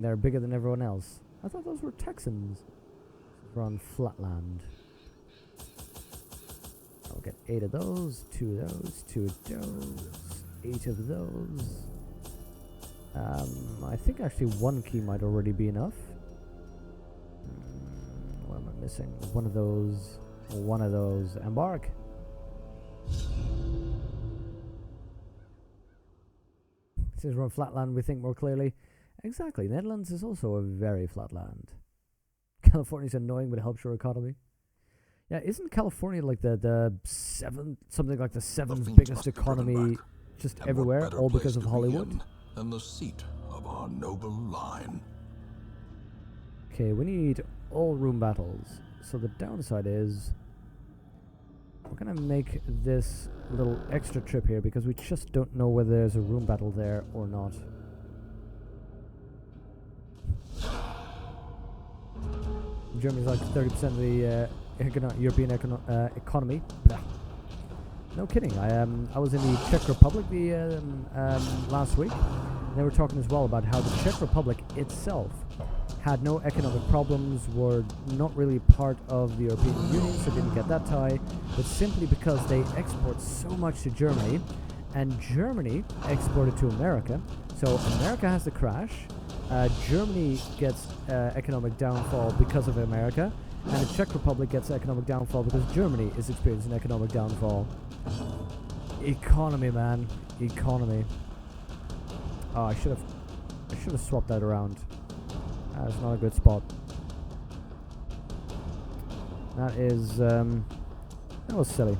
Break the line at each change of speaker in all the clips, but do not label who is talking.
They're bigger than everyone else. I thought those were Texans. We're on flatland. I'll get 8 of those, 2 of those, 2 of those, 8 of those. I think actually 1 key might already be enough. What am I missing? One of those. Embark. Since we're on flatland, we think more clearly. Exactly. Netherlands is also a very flat land. California's annoying, but it helps your economy. Yeah, isn't California like the seventh biggest economy just everywhere, all because of Hollywood?
And the seat of our noble line.
Okay, we need all room battles. So the downside is we're gonna make this little extra trip here because we just don't know whether there's a room battle there or not. Germany's like 30% of the European economy. Blah. No kidding. I was in the Czech Republic last week. And they were talking as well about how the Czech Republic itself had no economic problems, were not really part of the European Union, so didn't get that tie, but simply because they export so much to Germany, and Germany exported to America. So America has the crash. Germany gets economic downfall because of America, and the Czech Republic gets economic downfall because Germany is experiencing economic downfall. Economy, man. Economy. Oh, I should have swapped that around. That's not a good spot. That is, that was silly.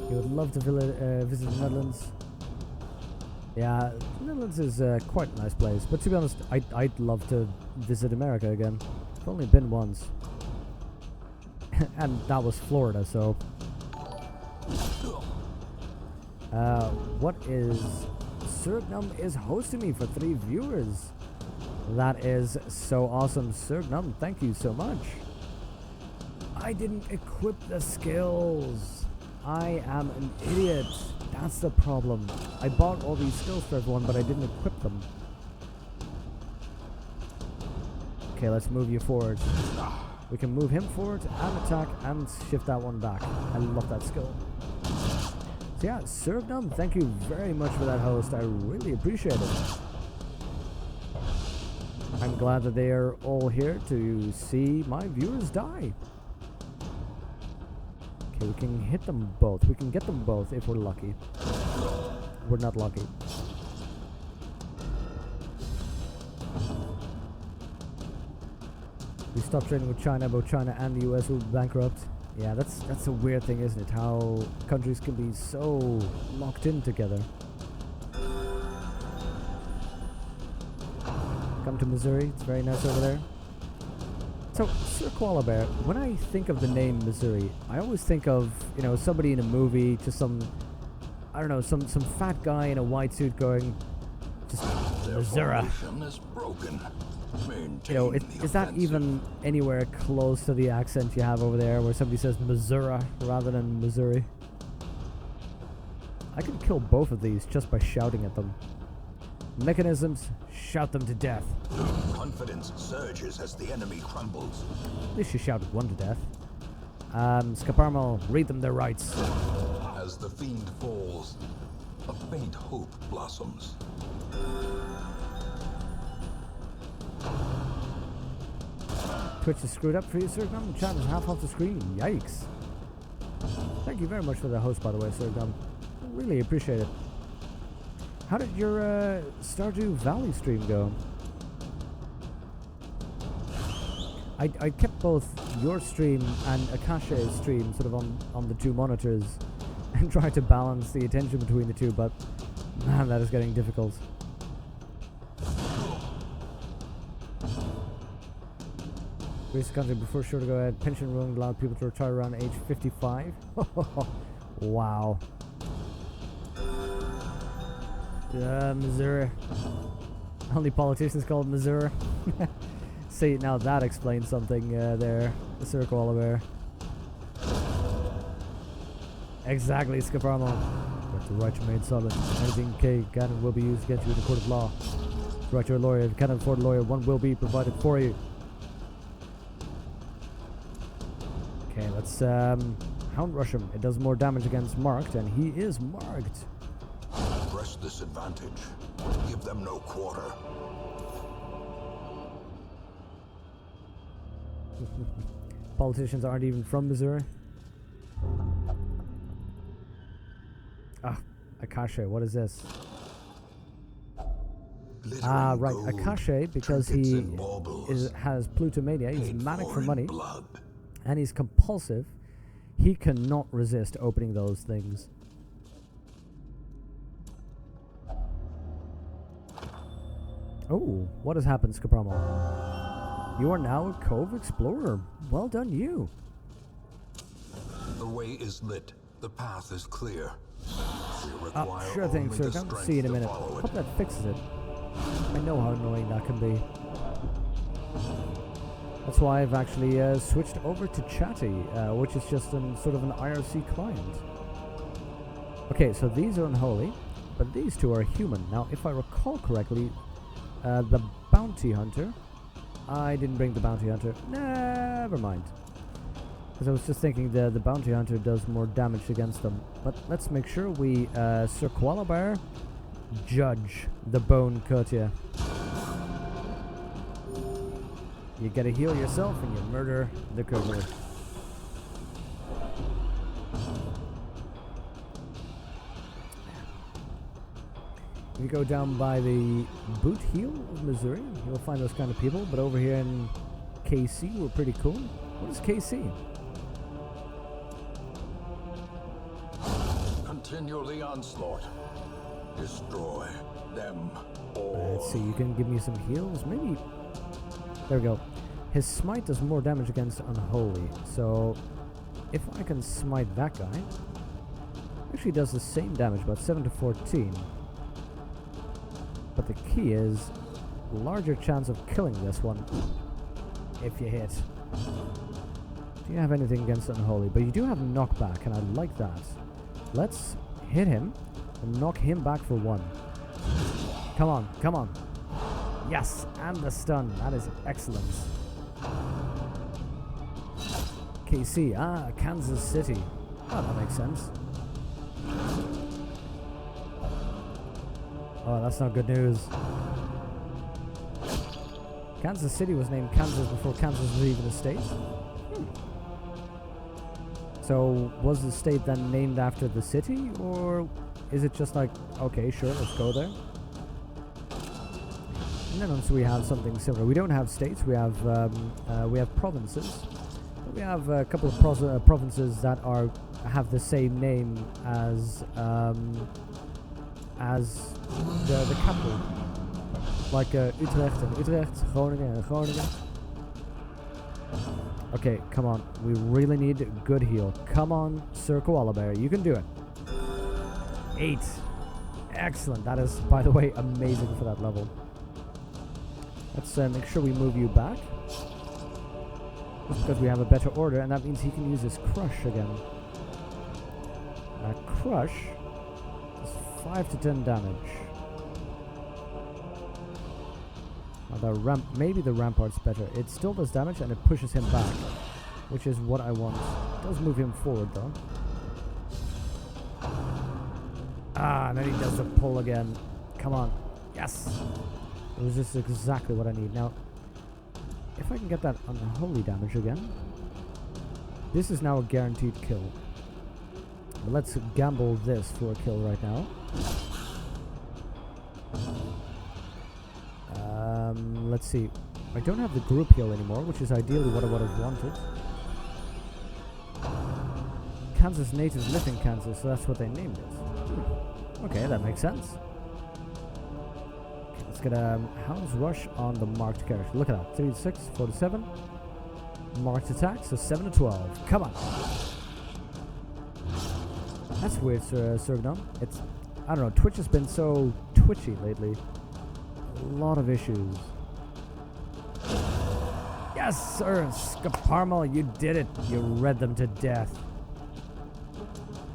You would love to visit the Netherlands. Yeah, the Netherlands is quite a nice place. But to be honest, I'd love to visit America again. I've only been once. And that was Florida, so... what is... Sergnum is hosting me for 3 viewers. That is so awesome. Sergnum, thank you so much. I didn't equip the skills. I am an idiot. That's the problem. I bought all these skills for everyone, but I didn't equip them. Okay, let's move you forward. We can move him forward and attack and shift that one back. I love that skill. So yeah, Sergnum, thank you very much for that host. I really appreciate it. I'm glad that they are all here to see my viewers die. Okay, we can hit them both. We can get them both if we're lucky. We're not lucky. We stopped trading with China, both China and the US will be bankrupt. Yeah, that's a weird thing, isn't it? How countries can be so locked in together. Come to Missouri, it's very nice over there. So, Sir Koala Bear, when I think of the name Missouri, I always think of, you know, somebody in a movie, just some, I don't know, some fat guy in a white suit going, just, Missouri. You know, is that even anywhere close to the accent you have over there where somebody says Missouri rather than Missouri? I could kill both of these just by shouting at them. Mechanisms, shout them to death.
Confidence surges as the enemy crumbles.
At least you shouted one to death. Scaparmal, read them their rights.
As the fiend falls, a faint hope blossoms.
Twitch is screwed up for you, Sergnum. Chat is half off the screen. Yikes. Thank you very much for the host, by the way, Sergnum. Really appreciate it. How did your Stardew Valley stream go? I kept both your stream and Akasha's stream sort of on the 2 monitors and tried to balance the attention between the 2, but man, that is getting difficult. Race the country before sure to go ahead. Pension ruling allowed people to retire around age 55. Wow. Missouri. Only politicians called Missouri. See, now that explains something there, Sir Koala Bear. Exactly, Scaparmo. The right to remain silent. Anything can will be used against you in the court of law. The right to a lawyer. If you cannot afford a lawyer, one will be provided for you. Okay, let's hound rush him. It does more damage against marked, and he is marked.
Press this advantage. Give them no quarter.
Politicians aren't even from Missouri. Ah, Akashe, what is this? Ah, right, Akashe, because he has plutomania, he's manic for money, and he's compulsive. He cannot resist opening those things. Oh, what has happened, Skapramo? You are now a Cove Explorer. Well done, you.
The way is lit. The path is clear.
Sure thing, sir. Come see you in a minute. Hope that fixes it. I know how annoying that can be. That's why I've actually switched over to Chatty, which is just sort of an IRC client. Okay, so these are unholy, but these two are human. Now, if I recall correctly, the bounty hunter... I didn't bring the bounty hunter. Never mind. Because I was just thinking the bounty hunter does more damage against them. But let's make sure we, Sir Koala Bear, judge the bone courtier. You gotta heal yourself and you murder the courtier. If you go down by the Boot Heel of Missouri, you'll find those kind of people. But over here in KC, we're pretty cool. What is KC?
Continue the onslaught. Destroy them all.
Let's see, you can give me some heals, maybe. There we go. His smite does more damage against unholy. So if I can smite that guy, actually does the same damage, about 7 to 14. But the key is larger chance of killing this one if you hit. Do you have anything against unholy? But you do have knockback, and I like that. Let's hit him and knock him back for 1. Come on, come on. Yes, and the stun. That is excellent. KC, Kansas City. Oh, that makes sense. Oh, that's not good news. Kansas City was named Kansas before Kansas was even a state. So, was the state then named after the city, or is it just like, okay, sure, let's go there? And then we have something similar. We don't have states. We have provinces. But we have a couple of provinces that have the same name as the capital, like Utrecht and Utrecht, Groningen and Groningen. Okay, come on. We really need good heal. Come on, Sir Koala Bear. You can do it. 8. Excellent. That is, by the way, amazing for that level. Let's make sure we move you back. Just because we have a better order, and that means he can use his Crush again. Crush does 5 to 10 damage. Maybe the Rampart's better. It still does damage and it pushes him back, which is what I want. It does move him forward though. And then he does the pull again. Come on. Yes! It was just exactly what I need. Now, if I can get that unholy damage again, this is now a guaranteed kill. But let's gamble this for a kill right now. Let's see. I don't have the group heal anymore, which is ideally what I would have wanted. Kansas natives live in Kansas, so that's what they named it. Okay, that makes sense. Okay, let's get a Hound's Rush on the marked character. Look at that. 3 to 6, 4 to 7. Marked attack, so 7 to 12. Come on. That's weird, Sir Gnome. It's, I don't know, Twitch has been so twitchy lately. A lot of issues. Yes, sir! Skaparmal, you did it! You read them to death.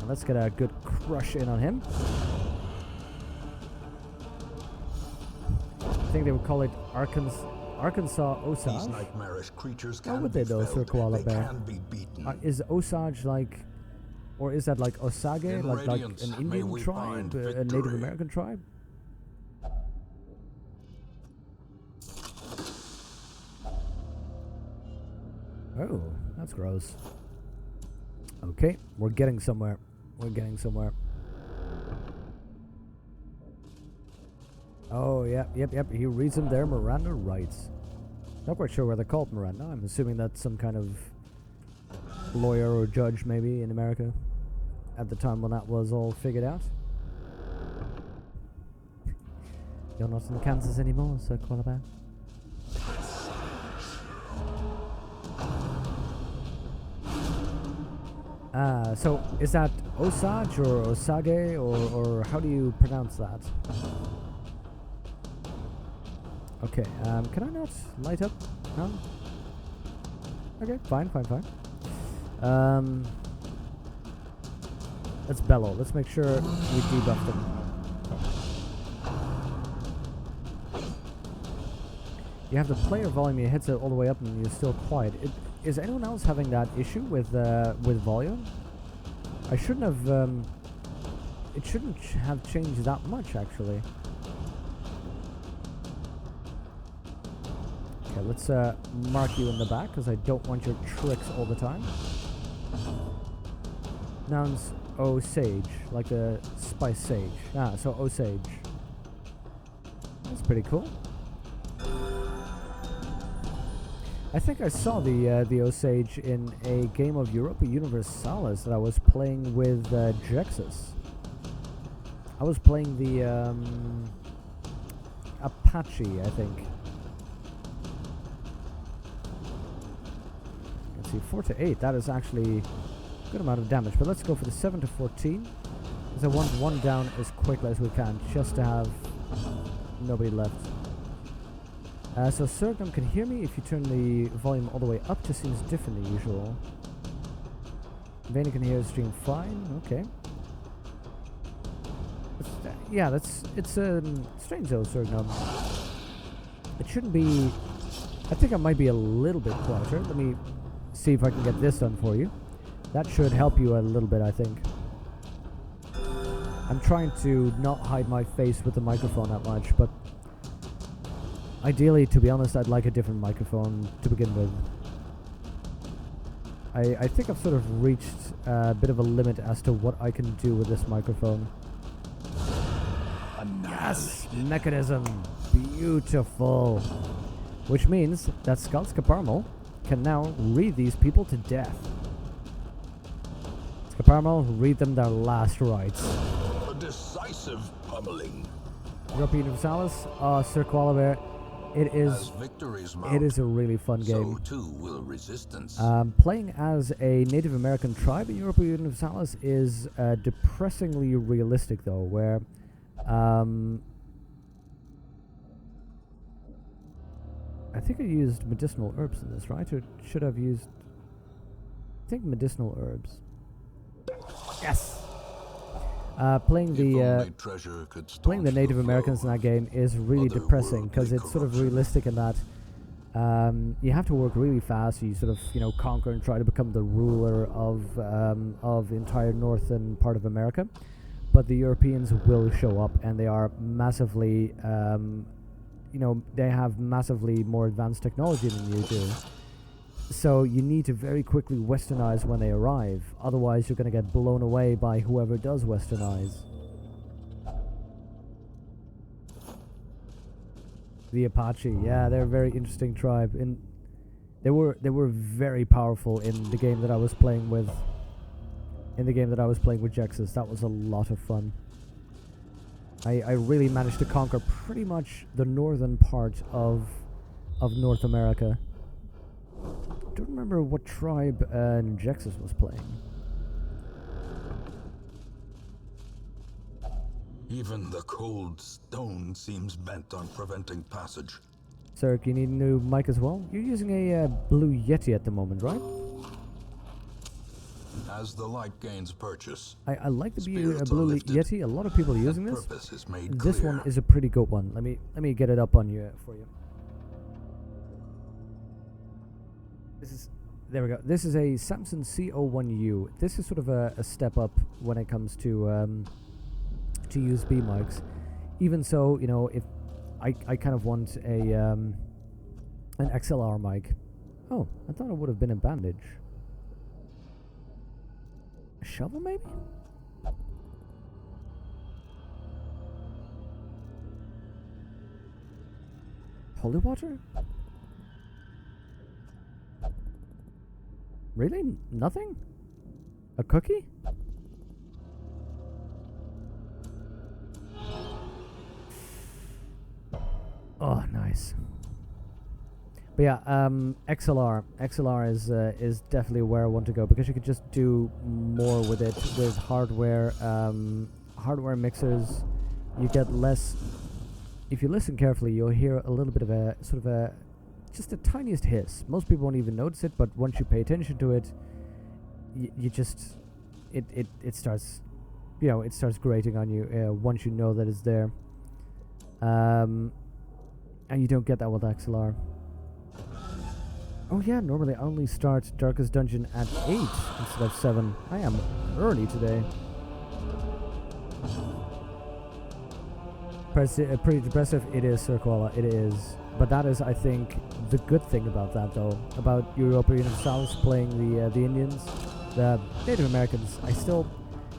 Let's get a good crush in on him. I think they would call it Arkansas
These
Osage.
nightmarish creatures
How
can
would
be
they know, Sir
felled.
Koala
They
Bear?
can be beaten.
Is Osage like, or is that like Osage,
In
like
Radiance,
an
may
Indian
we
tribe,
find
a Native
victory.
American tribe? Oh, that's gross. Okay, we're getting somewhere. We're getting somewhere. Oh, yep. He reads them their Miranda rights. Not quite sure where they're called Miranda. I'm assuming that's some kind of lawyer or judge, maybe, in America at the time when that was all figured out. You're not in Kansas anymore, Sir Koala Bear. So is that Osage or Osage or how do you pronounce that? Okay, can I not light up? No? Okay, fine. Let's bellow. Let's make sure we debuff them. You have the player volume, it hits it all the way up and you're still quiet. Is anyone else having that issue with volume? I shouldn't have, it shouldn't have changed that much actually. Okay, let's mark you in the back because I don't want your tricks all the time. Nouns Osage, like the spice sage. So Osage. That's pretty cool. I think I saw the Osage in a game of Europa Universalis that I was playing with Jexus. I was playing the Apache, I think. Let's see, 4 to 8. That is actually a good amount of damage. But let's go for the 7 to 14. Because I want one down as quickly as we can, just to have nobody left. So Sergum can hear me if you turn the volume all the way up, just seems different than usual. Vayner can hear the stream fine, okay. Yeah, it's strange though, Sergum. It shouldn't be, I think I might be a little bit quieter. Let me see if I can get this done for you. That should help you a little bit, I think. I'm trying to not hide my face with the microphone that much, but ideally, to be honest, I'd like a different microphone to begin with. I think I've sort of reached a bit of a limit as to what I can do with this microphone. Yes! Mechanism! Beautiful! Which means that Skaparmal can now read these people to death. Skaparmal, read them their last rites.
A decisive pummeling.
Europa Universalis, Sir Koala Bear. It is a really fun game.
So too will resistance.
Playing as a Native American tribe in Europa Universalis is depressingly realistic, though, where I think I used medicinal herbs in this, right? Or should I have used, I think, medicinal herbs. Yes. Playing the Native Americans in that game is really depressing because it's sort of realistic in that you have to work really fast. You sort of conquer and try to become the ruler of the entire northern part of America, but the Europeans will show up and they are massively they have massively more advanced technology than you do. So you need to very quickly westernize when they arrive, otherwise you're going to get blown away by whoever does westernize. The Apache, yeah, they're a very interesting tribe. And they were very powerful in the game that I was playing with. In the game that I was playing with Jexus, that was a lot of fun. I really managed to conquer pretty much the northern part of North America. I don't remember what tribe Jexus was playing.
Even the cold stone seems bent on preventing passage.
Sir, you need a new mic as well? You're using a Blue Yeti at the moment, right?
As the light gains purchase,
I like the
spirits are
Blue
lifted,
Yeti. A lot of people are
and
using this.
purpose is made
This
clear.
one is a pretty good one. Let me get it up on you for you. There we go. This is a Samsung CO1U. This is sort of a step up when it comes to USB mics. Even so, you know, if I kind of want an XLR mic. Oh, I thought it would have been a bandage. A shovel, maybe? Holy water? Really? Nothing? A cookie? Oh, nice. But yeah, XLR is definitely where I want to go, because you could just do more with it with hardware mixers. You get less. If you listen carefully, you'll hear a little bit of a sort of a just the tiniest hiss. Most people won't even notice it, but once you pay attention to it, you just it starts, you know, it starts grating on you once you know that it's there. And you don't get that with XLR. Oh yeah, normally I only start Darkest Dungeon at 8 instead of 7. I am early today. Pretty depressive, it is, Sir Koala, it is. But that is, I think, the good thing about that, though. About European Universalis playing the Indians, the Native Americans.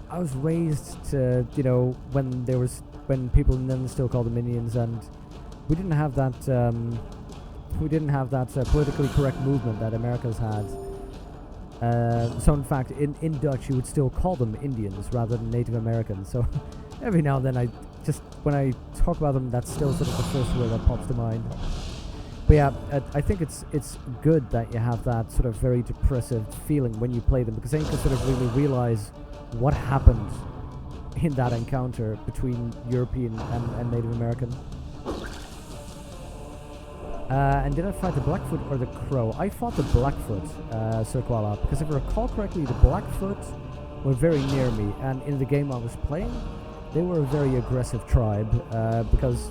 I was raised to, you know, when people in them still called them Indians, and we didn't have that, politically correct movement that America's had. So in fact, in Dutch, you would still call them Indians rather than Native Americans. So every now and then, when I talk about them, that's still sort of the first word that pops to mind. But yeah, I think it's good that you have that sort of very depressive feeling when you play them, because then you can sort of really realize what happened in that encounter between European and Native American. And did I fight the Blackfoot or the Crow? I fought the Blackfoot, Sir Koala, because if I recall correctly, the Blackfoot were very near me, and in the game I was playing, they were a very aggressive tribe, because,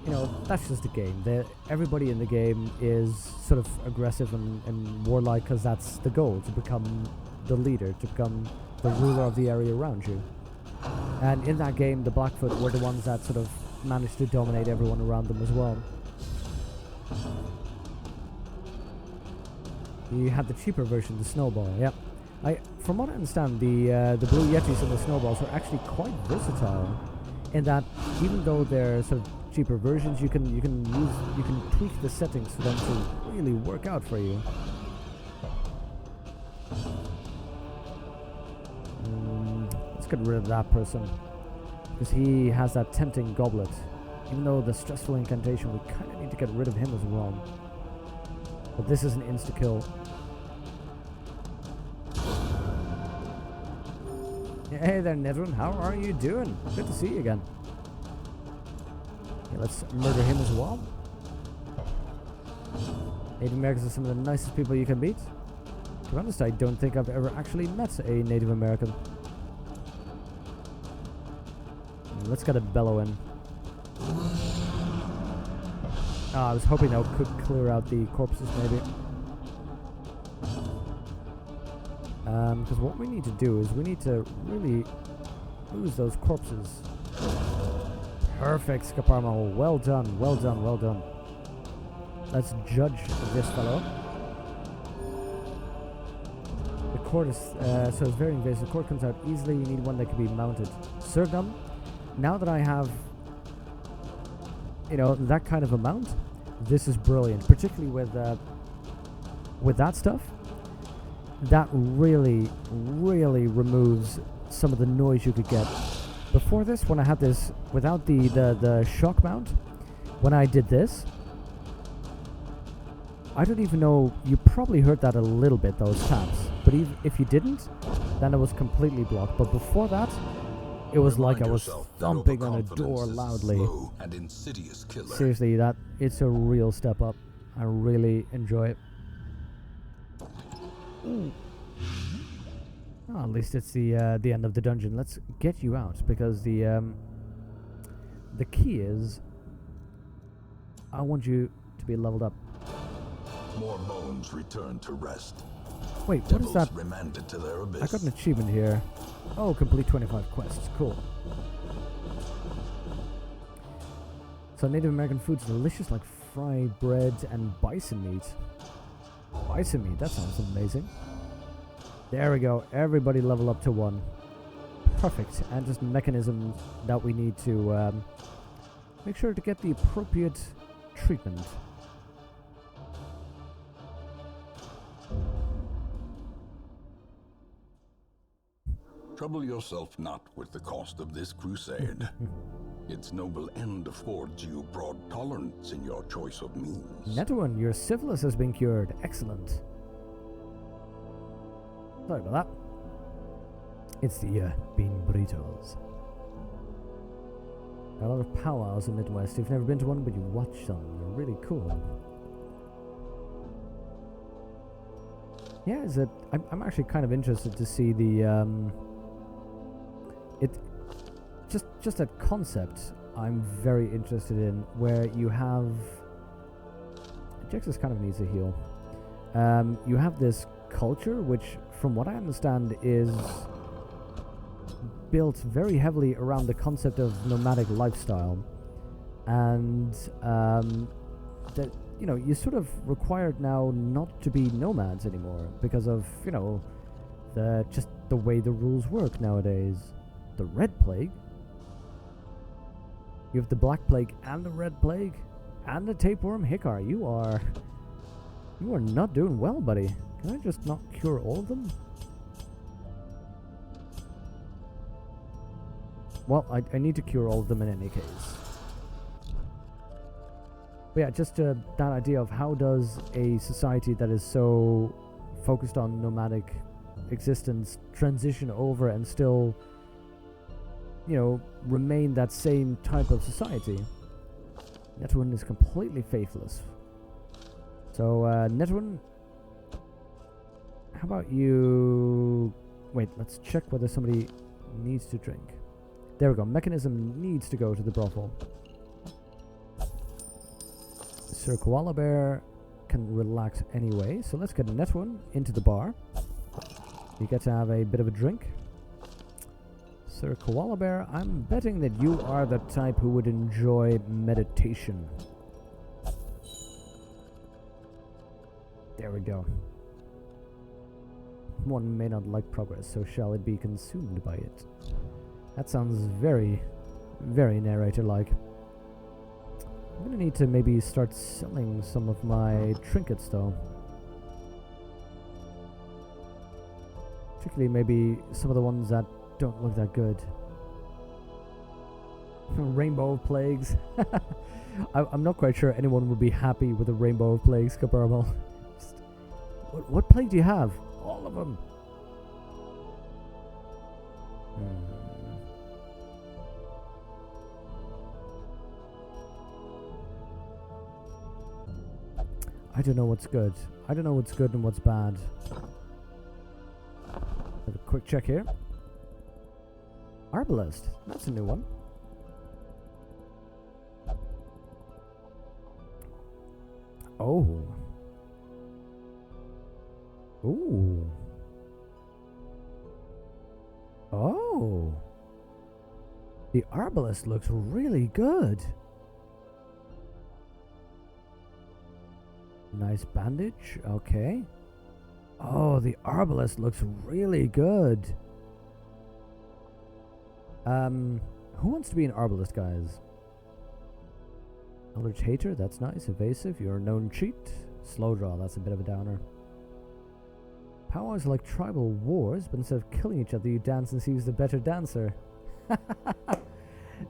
you know, that's just the game. Everybody in the game is sort of aggressive and warlike, because that's the goal, to become the leader, to become the ruler of the area around you. And in that game, the Blackfoot were the ones that sort of managed to dominate everyone around them as well. You had the cheaper version, the Snowball, yeah. From what I understand, the Blue Yetis and the Snowballs are actually quite versatile, in that even though they're sort of cheaper versions, you can tweak the settings for them to really work out for you. Let's get rid of that person, because he has that tempting goblet. Even though the stressful incantation, we kind of need to get rid of him as well. But this is an insta-kill. Hey there, Nedrin. How are you doing? Good to see you again. Okay, let's murder him as well. Native Americans are some of the nicest people you can meet. To be honest, I don't think I've ever actually met a Native American. Let's get a bellow in. I was hoping that could clear out the corpses, maybe. Because what we need to do is we need to really lose those corpses. Perfect, Scaparmo. Well done, well done, well done. Let's judge this fellow. The cord is, so it's very invasive. The cord comes out easily. You need one that can be mounted. Sirgum, now that I have, you know, that kind of a mount, this is brilliant. Particularly with that stuff. That really, really removes some of the noise you could get. Before this, when I had this without the shock mount, when I did this, I don't even know, you probably heard that a little bit, those taps. But if you didn't, then it was completely blocked. But before that, it was like I was thumping on a door loudly.
And insidious killer.
Seriously, it's a real step up. I really enjoy it. Ooh. Oh, at least it's the end of the dungeon. Let's get you out, because the key is I want you to be leveled up.
More bones return to rest.
Wait, what is that?
Remanded to their abyss.
I got an achievement here. Oh, complete 25 quests. Cool. So Native American food's delicious, like fried bread and bison meat. Bison meat, that sounds amazing. There we go. Everybody level up to 1. Perfect. And just mechanisms that we need to make sure to get the appropriate treatment.
Trouble yourself not with the cost of this crusade. Its noble end affords you broad tolerance in your choice of means.
Netwin, your syphilis has been cured. Excellent. Sorry about that. It's the bean burritos. A lot of powwows in Midwest. You've never been to one, but you watch them. They're really cool. Yeah, is it? I'm actually kind of interested to see the just that concept. I'm very interested in where you have. Jexus kind of needs a heal. You have this culture, which, from what I understand, is built very heavily around the concept of nomadic lifestyle, and that you're sort of required now not to be nomads anymore because of just the way the rules work nowadays. The Red Plague. You have the Black Plague and the Red Plague and the Tapeworm. Hikar, you are not doing well, buddy. Can I just not cure all of them? Well, I need to cure all of them in any case. But yeah, just that idea of how does a society that is so focused on nomadic existence transition over and still, remain that same type of society. Netwin is completely faithless. So, Netwin, how about you... Wait, let's check whether somebody needs to drink. There we go. Mechanism needs to go to the brothel. Sir Koala Bear can relax anyway, so let's get Netwin into the bar. You get to have a bit of a drink. Sir Koala Bear, I'm betting that you are the type who would enjoy meditation. There we go. One may not like progress, so shall it be consumed by it. That sounds very, very narrator-like. I'm gonna need to maybe start selling some of my trinkets, though. Particularly maybe some of the ones that don't look that good. Rainbow of Plagues. I'm not quite sure anyone would be happy with a Rainbow of Plagues comparable. What plague do you have? All of them. I don't know what's good. I don't know what's good and what's bad. Have a quick check here. Arbalest. That's a new one. Oh. Ooh. Oh. The Arbalest looks really good. Nice bandage. Okay. Oh, the Arbalest looks really good. Who wants to be an Arbalest, guys? Eldritch Hater, that's nice. Evasive, you're a known cheat. Slow draw, that's a bit of a downer. Powers like tribal wars, but instead of killing each other, you dance and see who's the better dancer.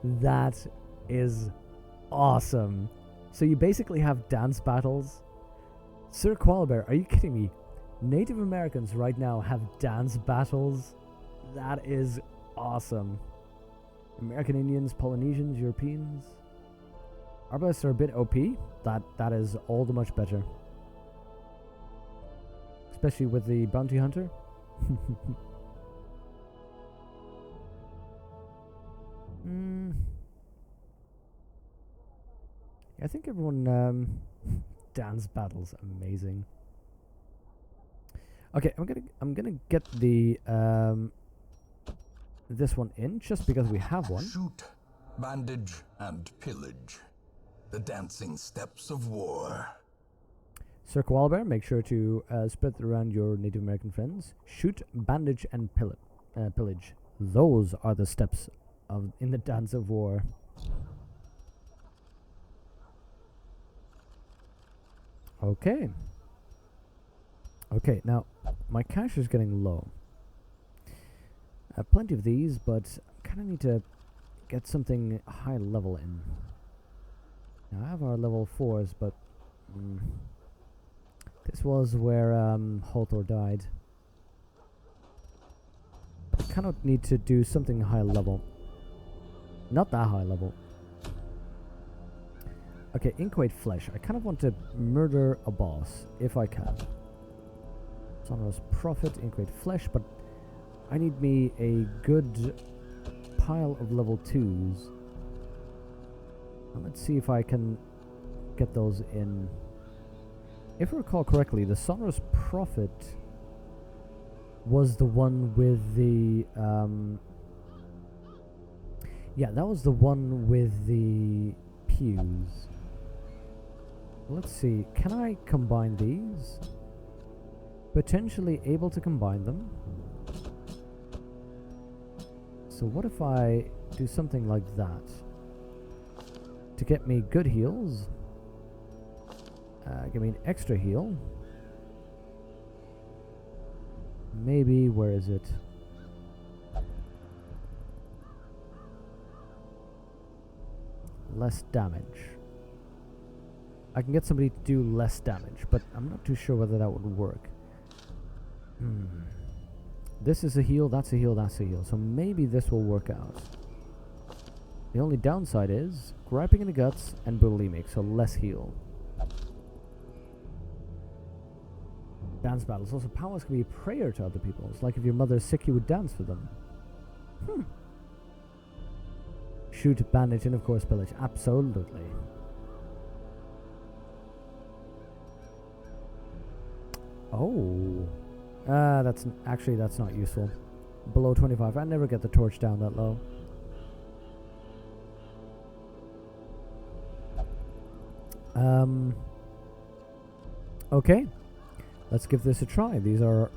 That is awesome. So you basically have dance battles. Sir Koala Bear, are you kidding me? Native Americans right now have dance battles? That is awesome. American Indians, Polynesians, Europeans. Arbalists are a bit OP. That is all the much better. Especially with the bounty hunter. I think everyone dance battles amazing. Okay, I'm gonna get the this one in just because we have one.
Shoot, bandage, and pillage. The dancing steps of war.
Sir Koalbear, make sure to spread it around your Native American friends. Shoot, bandage, and pillage. Those are the steps of in the dance of war. Okay. Okay, now my cash is getting low. Plenty of these, but I kind of need to get something high level in. Now I have our level 4s, but this was where Holthor died. I kind of need to do something high level. Not that high level. Okay, Inkweight Flesh. I kind of want to murder a boss, if I can. Sonorous Prophet, Inkweight Flesh, but I need me a good pile of level 2s. And let's see if I can get those in. If I recall correctly, the Sonorous Prophet was the one with the... yeah, that was the one with the pews. Let's see, can I combine these? Potentially able to combine them. So what if I do something like that? To get me good heals. Give me an extra heal. Maybe, where is it? Less damage. I can get somebody to do less damage, but I'm not too sure whether that would work. This is a heal, that's a heal, that's a heal. So maybe this will work out. The only downside is griping in the guts and bulimic, so less heal. Dance battles. Also, powers can be a prayer to other people. It's like if your mother is sick, you would dance for them. Shoot, bandage, and of course pillage. Absolutely. Oh. That's not useful. Below 25. I never get the torch down that low. Okay. Let's give this a try. These are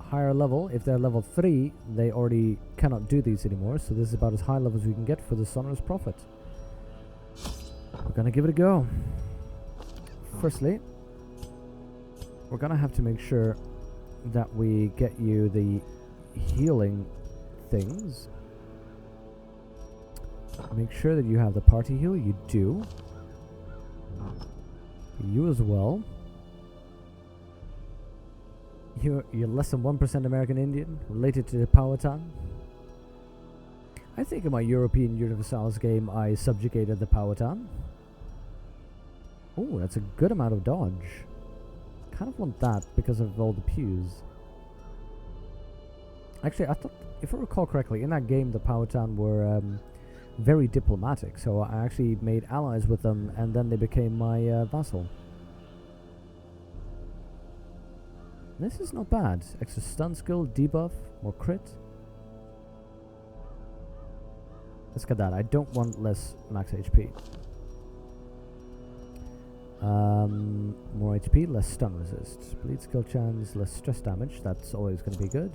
higher level. If they're level 3, they already cannot do these anymore. So this is about as high level as we can get for the Sonorous Prophet. We're gonna give it a go. Firstly, we're gonna have to make sure that we get you the healing things. Make sure that you have the party heal. You do. You as well. You're less than 1% American Indian, related to the Powhatan. I think in my European Universalis game I subjugated the Powhatan. Oh, that's a good amount of dodge. Kind of want that because of all the pews. Actually, I thought, if I recall correctly, in that game the Powhatan were very diplomatic, so I actually made allies with them and then they became my vassal. This is not bad. Extra stun skill, debuff, more crit. Let's get that. I don't want less max HP. More HP, less stun resist. Bleed skill chance, less stress damage. That's always going to be good.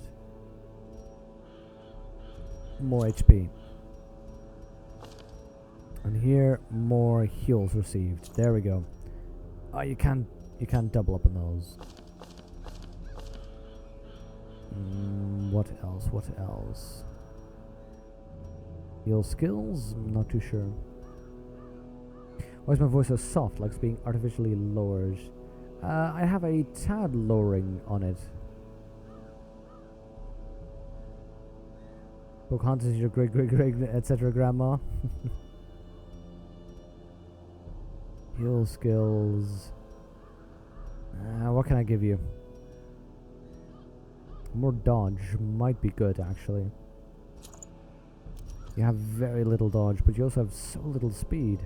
More HP. And here, more heals received. There we go. Oh, you can't double up on those. What else? What else? Heal skills? I'm not too sure. Why is my voice so soft, like it's being artificially lowered? I have a tad lowering on it. Pocahontas is your great, etc. grandma. Heal skills. What can I give you? More dodge might be good, actually. You have very little dodge, but you also have so little speed.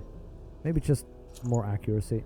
Maybe just more accuracy.